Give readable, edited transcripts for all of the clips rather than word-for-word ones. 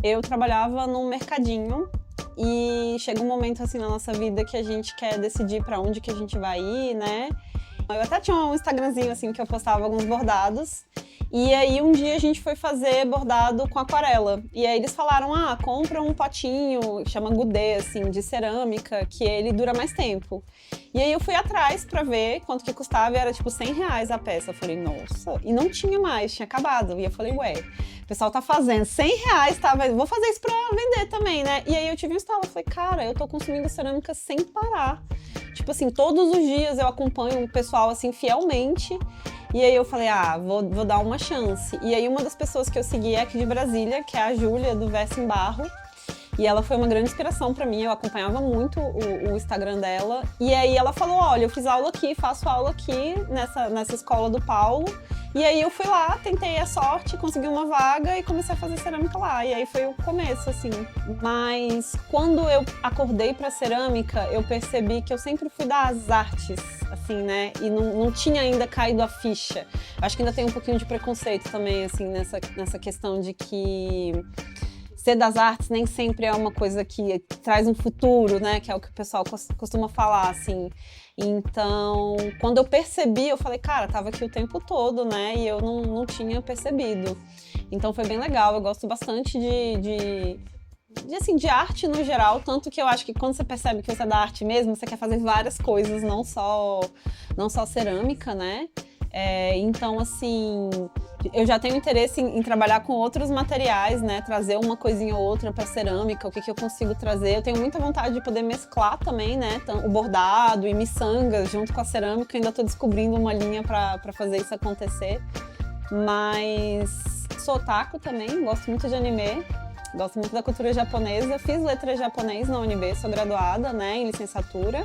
Eu trabalhava num mercadinho e chega um momento assim na nossa vida que a gente quer decidir para onde que a gente vai ir, né? Eu até tinha um Instagramzinho assim que eu postava alguns bordados. E aí um dia a gente foi fazer bordado com aquarela. E aí eles falaram: "Ah, compra um potinho, chama Gudê, assim, de cerâmica, que ele dura mais tempo". E aí eu fui atrás pra ver quanto que custava e era tipo R$ 100 a peça. Eu falei: "Nossa". E não tinha mais, tinha acabado. E eu falei: "Ué, o pessoal tá fazendo R$ 100, tá? Vou fazer isso pra vender também, né?". E aí eu tive um estalo, eu falei: "Cara, eu tô consumindo cerâmica sem parar". Tipo assim, todos os dias eu acompanho o pessoal assim fielmente. E aí eu falei: "Ah, vou dar uma chance". E aí uma das pessoas que eu segui é aqui de Brasília, que é a Júlia, do Verso em Barro. E ela foi uma grande inspiração pra mim, eu acompanhava muito o Instagram dela. E aí ela falou: "Olha, eu fiz aula aqui, faço aula aqui nessa escola do Paulo". E aí eu fui lá, tentei a sorte, consegui uma vaga e comecei a fazer cerâmica lá. E aí foi o começo, assim. Mas quando eu acordei pra cerâmica, eu percebi que eu sempre fui das artes, assim, né? E não tinha ainda caído a ficha. Acho que ainda tem um pouquinho de preconceito também, assim, nessa questão de que ser das artes nem sempre é uma coisa que traz um futuro, né? Que é o que o pessoal costuma falar, assim. Então, quando eu percebi, eu falei: "Cara, tava aqui o tempo todo, né? E eu não tinha percebido". Então foi bem legal, eu gosto bastante assim, de arte no geral, tanto que eu acho que quando você percebe que você é da arte mesmo, você quer fazer várias coisas, não só cerâmica, né? Então, assim, eu já tenho interesse em trabalhar com outros materiais, né? Trazer uma coisinha ou outra para cerâmica, o que eu consigo trazer. Eu tenho muita vontade de poder mesclar também, né? O bordado e miçangas junto com a cerâmica. Ainda estou descobrindo uma linha para fazer isso acontecer. Mas sou otaku também, gosto muito de anime. Gosto muito da cultura japonesa. Fiz letras japonês na UNB, sou graduada, né, em licenciatura.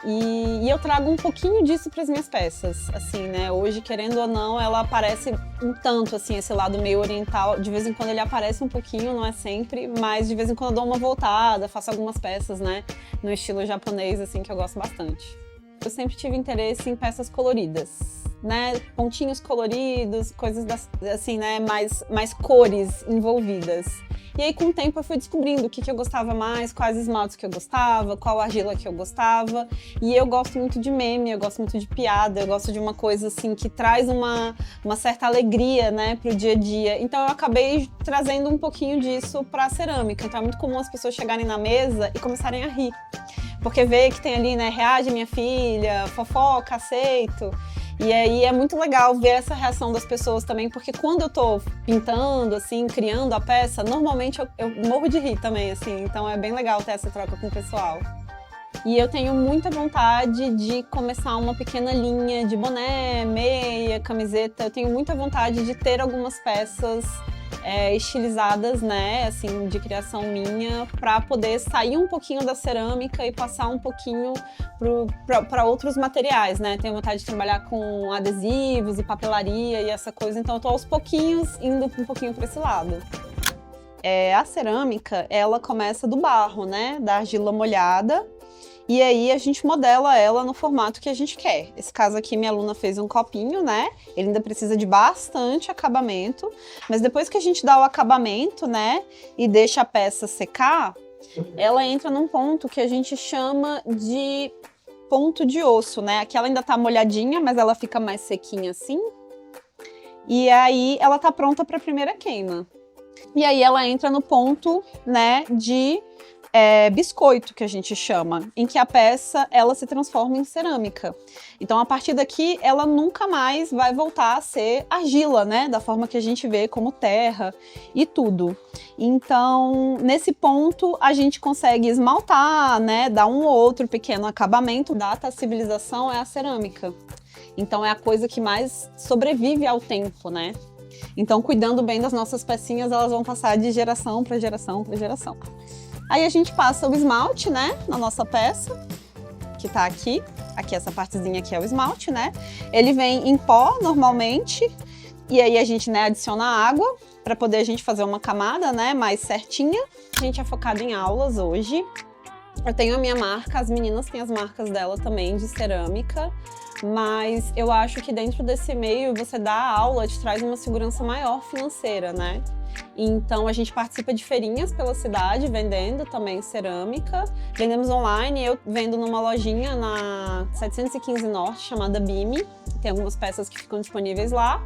E eu trago um pouquinho disso para as minhas peças, assim, né? Hoje, querendo ou não, ela aparece um tanto, assim, esse lado meio oriental. De vez em quando ele aparece um pouquinho, não é sempre, mas de vez em quando eu dou uma voltada, faço algumas peças, né, no estilo japonês, assim, que eu gosto bastante. Eu sempre tive interesse em peças coloridas, né? Pontinhos coloridos, coisas assim, né? Mais cores envolvidas. E aí, com o tempo, eu fui descobrindo o que eu gostava mais, quais esmaltes que eu gostava, qual argila que eu gostava. E eu gosto muito de meme, eu gosto muito de piada, eu gosto de uma coisa, assim, que traz uma certa alegria, né, pro dia a dia. Então, eu acabei trazendo um pouquinho disso pra cerâmica. Então, é muito comum as pessoas chegarem na mesa e começarem a rir. Porque vê que tem ali, né, reage minha filha, fofoca, aceito. E aí é muito legal ver essa reação das pessoas também, porque quando eu tô pintando, assim, criando a peça, normalmente eu morro de rir também, assim. Então é bem legal ter essa troca com o pessoal. E eu tenho muita vontade de começar uma pequena linha de boné, meia, camiseta. Eu tenho muita vontade de ter algumas peças estilizadas, né, assim, de criação minha, para poder sair um pouquinho da cerâmica e passar um pouquinho para outros materiais, né. Tenho vontade de trabalhar com adesivos e papelaria e essa coisa, então eu tô aos pouquinhos indo um pouquinho para esse lado. A cerâmica, ela começa do barro, né, da argila molhada. E aí a gente modela ela no formato que a gente quer. Esse caso aqui, minha aluna fez um copinho, né? Ele ainda precisa de bastante acabamento. Mas depois que a gente dá o acabamento, né? E deixa a peça secar, ela entra num ponto que a gente chama de ponto de osso, né? Aqui ela ainda tá molhadinha, mas ela fica mais sequinha assim. E aí ela tá pronta para a primeira queima. E aí ela entra no ponto, né, de biscoito, que a gente chama, em que a peça ela se transforma em cerâmica. Então, a partir daqui, ela nunca mais vai voltar a ser argila, né? Da forma que a gente vê, como terra e tudo. Então, nesse ponto, a gente consegue esmaltar, né? Dar um ou outro pequeno acabamento. Data civilização é a cerâmica. Então, é a coisa que mais sobrevive ao tempo, né? Então, cuidando bem das nossas pecinhas, elas vão passar de geração para geração para geração. Aí a gente passa o esmalte, né, na nossa peça, que tá aqui. Aqui essa partezinha aqui é o esmalte, né? Ele vem em pó, normalmente, e aí a gente, né, adiciona água para poder a gente fazer uma camada, né, mais certinha. A gente é focado em aulas hoje. Eu tenho a minha marca, as meninas têm as marcas dela também, de cerâmica. Mas eu acho que dentro desse meio, você dar aula te traz uma segurança maior financeira, né? Então a gente participa de feirinhas pela cidade, vendendo também cerâmica. Vendemos online, eu vendo numa lojinha na 715 Norte, chamada Bime. Tem algumas peças que ficam disponíveis lá.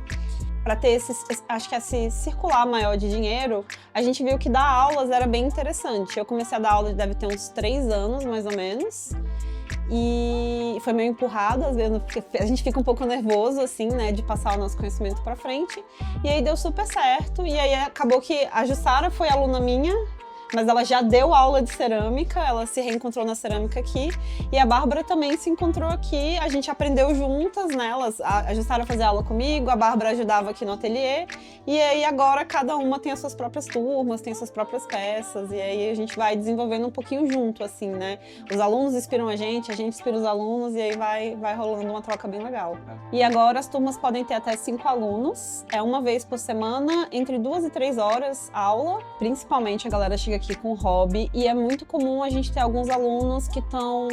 Para ter acho que esse circular maior de dinheiro, a gente viu que dar aulas era bem interessante. Eu comecei a dar aula, deve ter uns 3 anos, mais ou menos. E foi meio empurrado, às vezes a gente fica um pouco nervoso, assim, né, de passar o nosso conhecimento para frente. E aí deu super certo, e aí acabou que a Jussara foi aluna minha, mas ela já deu aula de cerâmica, ela se reencontrou na cerâmica aqui, e a Bárbara também se encontrou aqui, a gente aprendeu juntas, né, a Jussara fazia aula comigo, a Bárbara ajudava aqui no ateliê, e aí agora cada uma tem as suas próprias turmas, tem as suas próprias peças, e aí a gente vai desenvolvendo um pouquinho junto, assim, né, os alunos inspiram a gente inspira os alunos, e aí vai rolando uma troca bem legal. E agora as turmas podem ter até 5 alunos, é uma vez por semana, entre 2 e 3 horas aula, principalmente a galera chega aqui com hobby, e é muito comum a gente ter alguns alunos que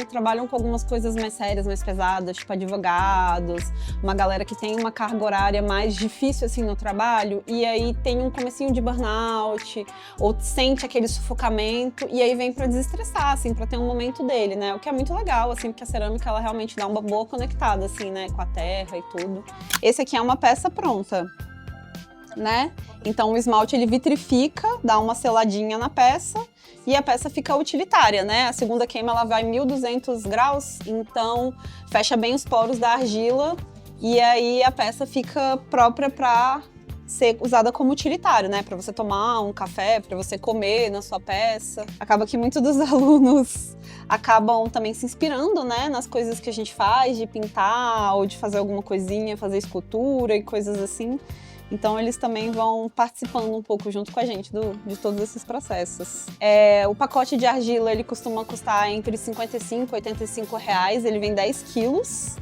trabalham com algumas coisas mais sérias, mais pesadas, tipo advogados, uma galera que tem uma carga horária mais difícil assim no trabalho, e aí tem um comecinho de burnout, ou sente aquele sufocamento, e aí vem para desestressar, assim, para ter um momento dele, né? O que é muito legal, assim, porque a cerâmica ela realmente dá uma boa conectada, assim, né, com a terra e tudo. Esse aqui é uma peça pronta, né? Então o esmalte ele vitrifica, dá uma seladinha na peça e a peça fica utilitária, né? A segunda queima ela vai 1200 graus, então fecha bem os poros da argila e aí a peça fica própria para ser usada como utilitário, né? Para você tomar um café, para você comer na sua peça. Acaba que muitos dos alunos acabam também se inspirando, né, nas coisas que a gente faz, de pintar ou de fazer alguma coisinha, fazer escultura e coisas assim. Então eles também vão participando um pouco junto com a gente de todos esses processos. O pacote de argila ele costuma custar entre 55 e 85 reais, ele vem 10 quilos.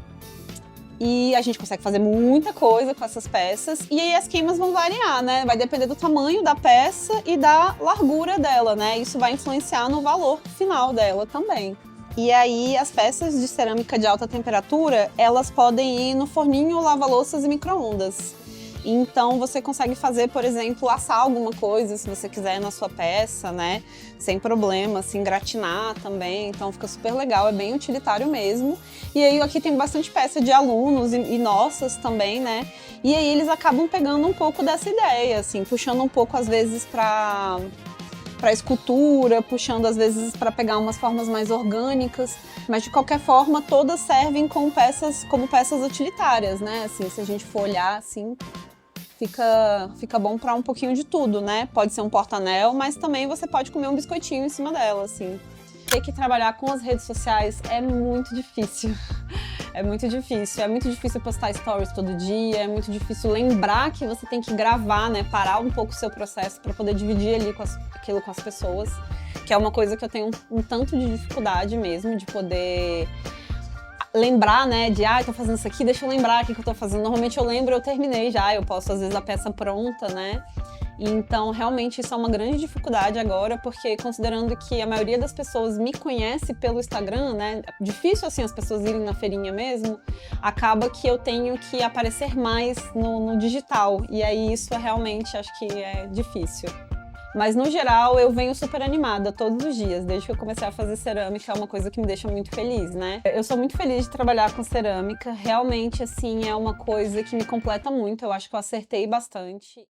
E a gente consegue fazer muita coisa com essas peças. E aí as queimas vão variar, né? Vai depender do tamanho da peça e da largura dela, né? Isso vai influenciar no valor final dela também. E aí as peças de cerâmica de alta temperatura, elas podem ir no forninho, lava-louças e micro-ondas. Então você consegue fazer, por exemplo, assar alguma coisa, se você quiser, na sua peça, né? Sem problema, assim, gratinar também, então fica super legal, é bem utilitário mesmo. E aí aqui tem bastante peça de alunos e nossas também, né? E aí eles acabam pegando um pouco dessa ideia, assim, puxando um pouco às vezes para escultura, puxando às vezes para pegar umas formas mais orgânicas, mas de qualquer forma todas servem como peças utilitárias, né? Assim, se a gente for olhar assim, fica bom para um pouquinho de tudo, né? Pode ser um porta-anel, mas também você pode comer um biscoitinho em cima dela, assim. Ter que trabalhar com as redes sociais é muito difícil. É muito difícil postar stories todo dia, é muito difícil lembrar que você tem que gravar, né? Parar um pouco o seu processo para poder dividir ali aquilo com as pessoas, que é uma coisa que eu tenho um tanto de dificuldade mesmo, de poder lembrar, né, tô fazendo isso aqui, deixa eu lembrar o que eu tô fazendo. Normalmente eu lembro, eu terminei já, eu posto às vezes a peça pronta, né? Então, realmente, isso é uma grande dificuldade agora, porque considerando que a maioria das pessoas me conhece pelo Instagram, né? Difícil, assim, as pessoas irem na feirinha mesmo, acaba que eu tenho que aparecer mais no digital. E aí, isso realmente, acho que é difícil. Mas, no geral, eu venho super animada todos os dias. Desde que eu comecei a fazer cerâmica, é uma coisa que me deixa muito feliz, né? Eu sou muito feliz de trabalhar com cerâmica. Realmente, assim, é uma coisa que me completa muito. Eu acho que eu acertei bastante.